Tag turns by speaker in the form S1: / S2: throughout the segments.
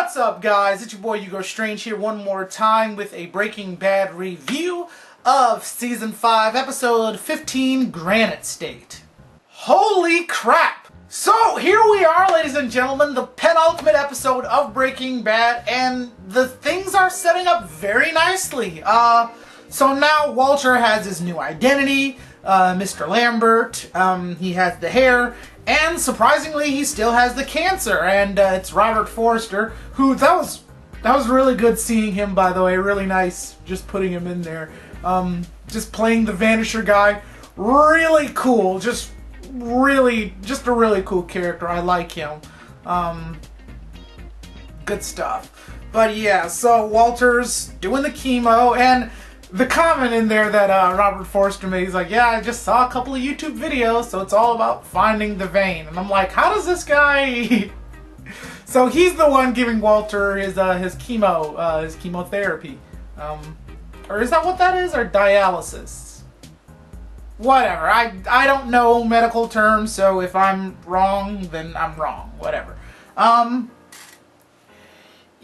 S1: What's up, guys? It's your boy Hugo Strange here one more time with a Breaking Bad review of Season 5, Episode 15, Granite State. Holy crap! So, here we are, ladies and gentlemen, the penultimate episode of Breaking Bad, and the things are setting up very nicely. So now Walter has his new identity, Mr. Lambert, he has the hair, and surprisingly, he still has the cancer, and it's Robert Forster, who, that was really good seeing him, by the way, really nice, just putting him in there, just playing the Vanisher guy, really cool, just a really cool character, I like him, good stuff. But yeah, so Walter's doing the chemo, and the comment in there that Robert Forster made, he's like, yeah, I just saw a couple of YouTube videos, so it's all about finding the vein. And I'm like, how does this guy... So he's the one giving Walter his chemotherapy. Or is that what that is? Or dialysis? Whatever. I don't know medical terms, so if I'm wrong, then I'm wrong. Whatever.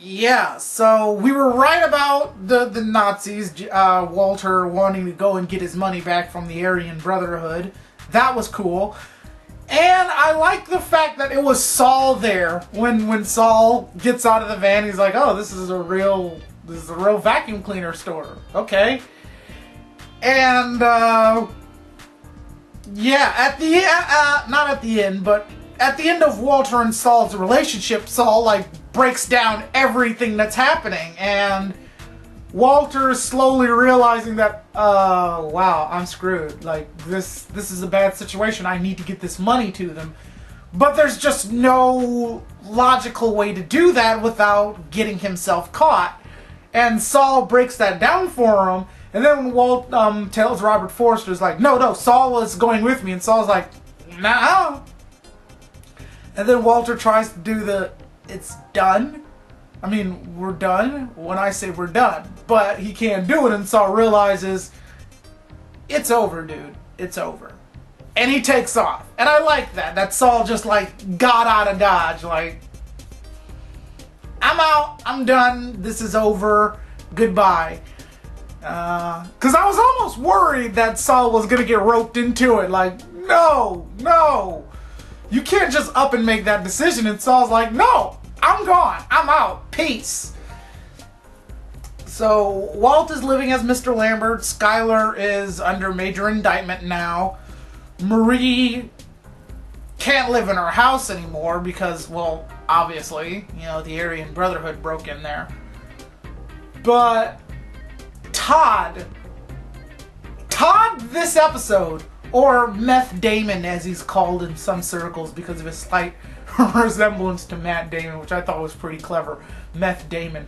S1: Yeah, so we were right about the Nazis, Walter wanting to go and get his money back from the Aryan Brotherhood. That was cool. And I like the fact that it was Saul there. When Saul gets out of the van, he's like, oh, this is a real vacuum cleaner store. Okay. And, yeah, at the end, not at the end, but at the end of Walter and Saul's relationship, Saul, like, breaks down everything that's happening, and Walter is slowly realizing that, wow, I'm screwed. Like, this is a bad situation. I need to get this money to them. But there's just no logical way to do that without getting himself caught. And Saul breaks that down for him, and then when Walt tells Robert Forster, like, no, Saul is going with me, and Saul's like, nah. And then Walter tries to do the, it's done. I mean, we're done when I say we're done. But he can't do it, and Saul realizes, it's over, dude. It's over. And he takes off. And I like that. That Saul just, like, got out of Dodge. Like, I'm out. I'm done. This is over. Goodbye. Because I was almost worried that Saul was going to get roped into it. Like, no. You can't just up and make that decision. And Saul's like, no, I'm gone. I'm out. Peace. So Walt is living as Mr. Lambert. Skylar is under major indictment now. Marie can't live in her house anymore because, well, obviously, you know, the Aryan Brotherhood broke in there. But Todd this episode, or Meth Damon as he's called in some circles because of his slight resemblance to Matt Damon, which I thought was pretty clever. Meth Damon.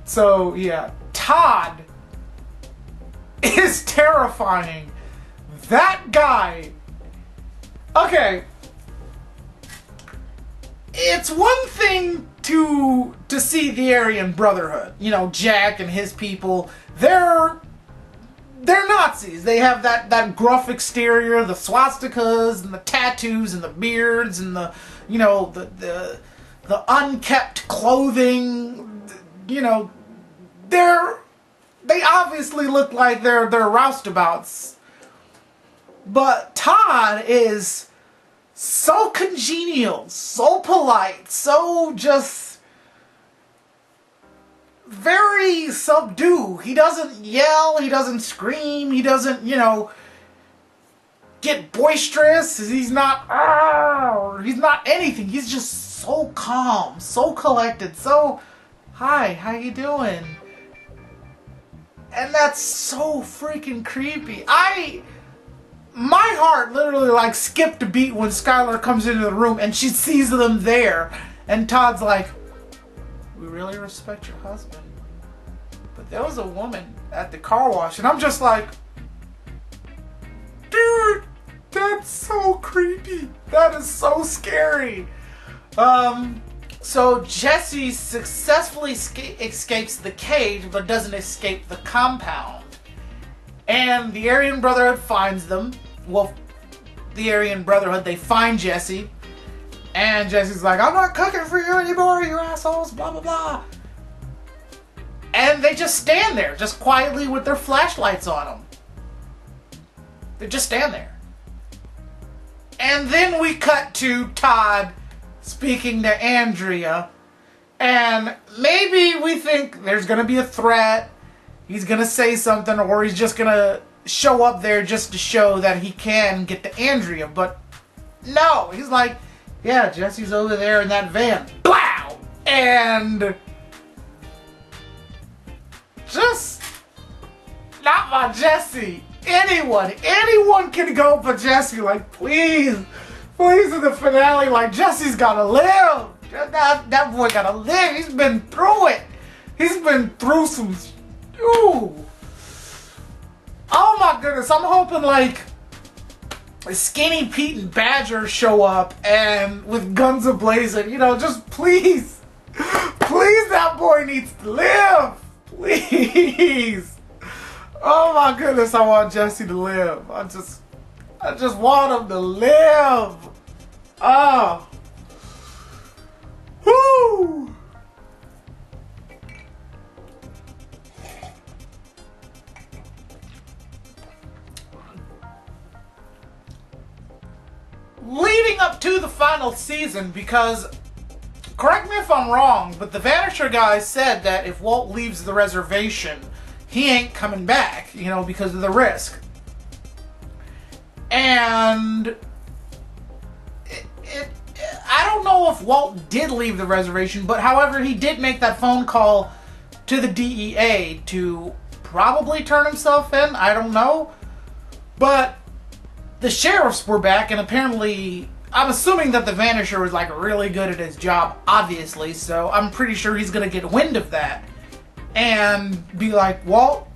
S1: So yeah, Todd is terrifying. That guy. Okay. It's one thing to see the Aryan Brotherhood. You know, Jack and his people. They're Nazis. They have that gruff exterior, the swastikas and the tattoos and the beards and the, you know, the unkept clothing. You know, they obviously look like they're roustabouts. But Todd is so congenial, so polite, so just very subdued. He doesn't yell, he doesn't scream, he doesn't, you know, get boisterous. He's not anything. He's just so calm, so collected, so, hi, how you doing? And that's so freaking creepy. My heart literally like skipped a beat when Skylar comes into the room and she sees them there. And Todd's like, we really respect your husband, but there was a woman at the car wash, and I'm just like, dude, that's so creepy. That is so scary. So Jesse successfully escapes the cage, but doesn't escape the compound. And the Aryan Brotherhood finds them. Well, the Aryan Brotherhood, they find Jesse. And Jesse's like, I'm not cooking for you anymore, you assholes, blah, blah, blah. And they just stand there, just quietly with their flashlights on them. They just stand there. And then we cut to Todd speaking to Andrea. And maybe we think there's going to be a threat. He's going to say something, or he's just going to show up there just to show that he can get to Andrea. But no, he's like, yeah, Jesse's over there in that van. Blow! And just not my Jesse. Anyone can go for Jesse. Like, please in the finale, like, Jesse's gotta live. That boy gotta live. He's been through it. He's been through some. Ooh. Oh my goodness. I'm hoping like Skinny Pete and Badger show up and with guns ablazing. You know, just please. Please, that boy needs to live. Please. Oh my goodness, I want Jesse to live. I just want him to live. Oh. Woo! Leading up to the final season, because, correct me if I'm wrong, but the Vanisher guy said that if Walt leaves the reservation, he ain't coming back, you know, because of the risk. And I don't know if Walt did leave the reservation, but however, he did make that phone call to the DEA to probably turn himself in. I don't know. But the sheriffs were back, and apparently, I'm assuming that the Vanisher was like really good at his job, obviously, so I'm pretty sure he's gonna get wind of that and be like, Walt,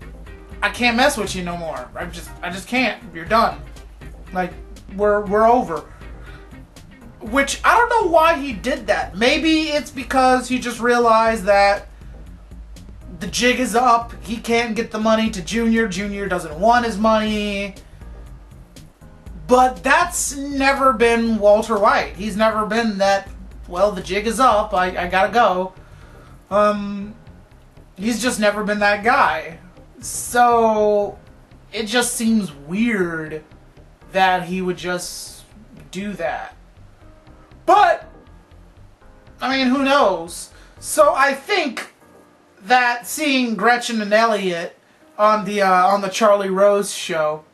S1: I can't mess with you no more. I just can't. You're done. Like, we're over. Which, I don't know why he did that. Maybe it's because he just realized that the jig is up. He can't get the money to Junior. Junior doesn't want his money. But that's never been Walter White. He's never been that, well, the jig is up. I gotta go. He's just never been that guy. So, it just seems weird that he would just do that. But, I mean, who knows? So I think that seeing Gretchen and Elliot on the Charlie Rose show,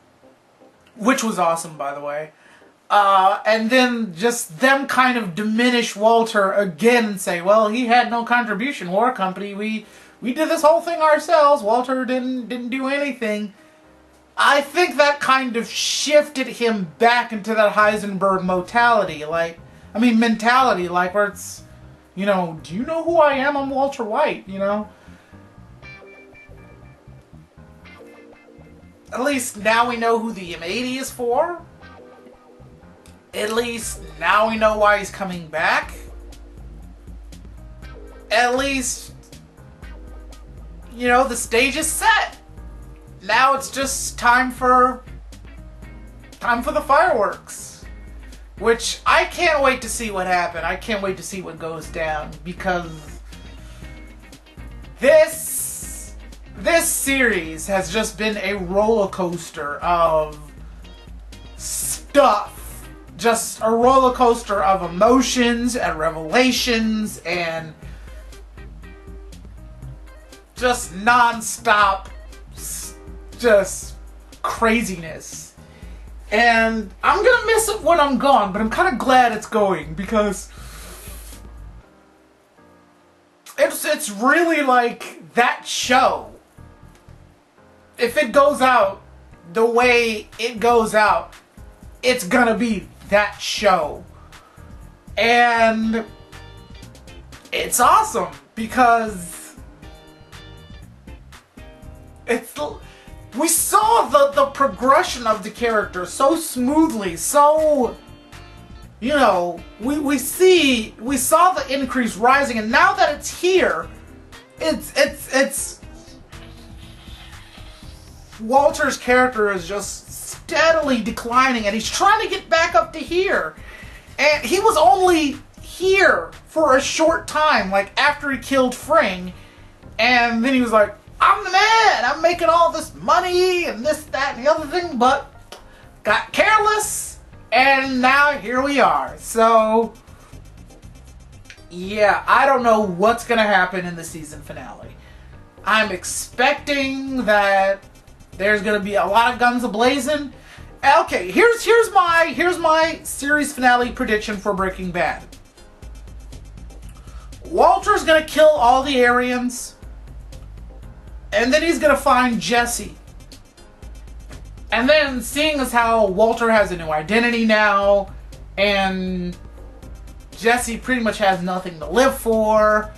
S1: which was awesome, by the way, and then just them kind of diminish Walter again and say, well, he had no contribution. War Company, we did this whole thing ourselves. Walter didn't do anything. I think that kind of shifted him back into that Heisenberg mentality, like where it's, you know, do you know who I am? I'm Walter White, you know? At least now we know who the M80 is for. At least now we know why he's coming back. At least, you know, the stage is set. Now it's just time for the fireworks. Which, I can't wait to see what happens. I can't wait to see what goes down. Because this series has just been a roller coaster of stuff. Just a roller coaster of emotions and revelations and just non-stop just craziness. And I'm gonna miss it when I'm gone, but I'm kind of glad it's going because it's really like that show. If it goes out the way it goes out, it's gonna be that show. And it's awesome because we saw the progression of the character so smoothly, so, you know, we saw the increase rising, and now that it's here, it's Walter's character is just steadily declining, and he's trying to get back up to here. And he was only here for a short time, like after he killed Fring. And then he was like, I'm the man! I'm making all this money and this, that, and the other thing, but got careless, and now here we are. So, yeah, I don't know what's going to happen in the season finale. I'm expecting that there's going to be a lot of guns a-blazing. Okay, here's my series finale prediction for Breaking Bad. Walter's going to kill all the Aryans, and then he's going to find Jesse. And then, seeing as how Walter has a new identity now, and Jesse pretty much has nothing to live for,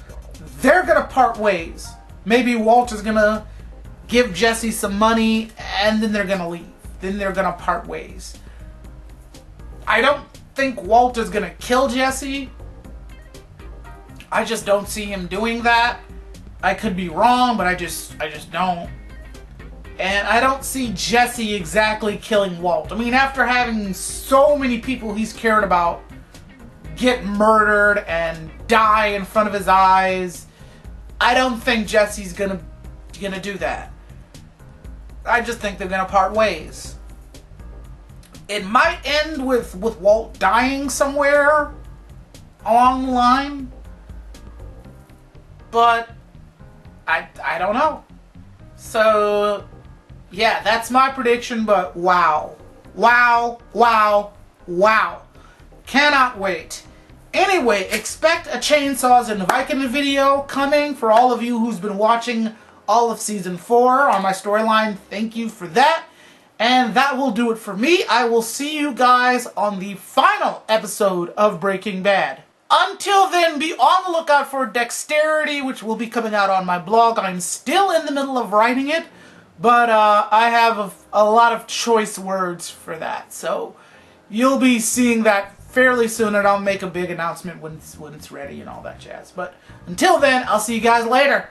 S1: they're going to part ways. Maybe Walter's going to give Jesse some money, and then they're going to leave. Then they're going to part ways. I don't think Walter's going to kill Jesse. I just don't see him doing that. I could be wrong, but I just don't. And I don't see Jesse exactly killing Walt. I mean, after having so many people he's cared about get murdered and die in front of his eyes, I don't think Jesse's gonna do that. I just think they're gonna part ways. It might end with Walt dying somewhere along the line, but I don't know. So, yeah, that's my prediction, but wow. Wow, wow, wow. Cannot wait. Anyway, expect a Chainsaws and Viking video coming for all of you who's been watching all of Season 4 on my storyline. Thank you for that. And that will do it for me. I will see you guys on the final episode of Breaking Bad. Until then, be on the lookout for Dexterity, which will be coming out on my blog. I'm still in the middle of writing it, but I have a lot of choice words for that. So you'll be seeing that fairly soon, and I'll make a big announcement when it's ready and all that jazz. But until then, I'll see you guys later.